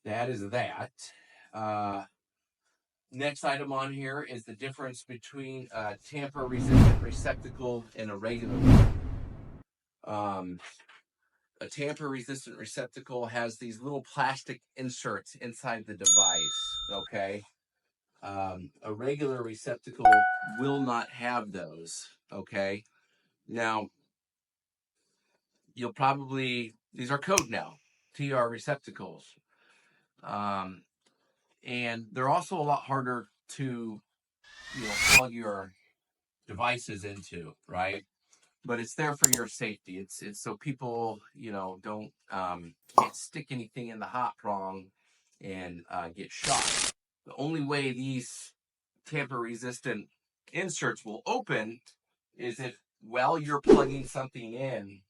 that is that. Uh, Next item on here is the difference between a tamper-resistant receptacle and a regular one. A tamper-resistant receptacle has these little plastic inserts inside the device, okay? A regular receptacle will not have those, okay? Now, these are code now, TR receptacles. And they're also a lot harder to, plug your devices into, right? But it's there for your safety. It's so people, don't can't stick anything in the hot prong and get shot. The only way these tamper-resistant inserts will open is if while you're plugging something in,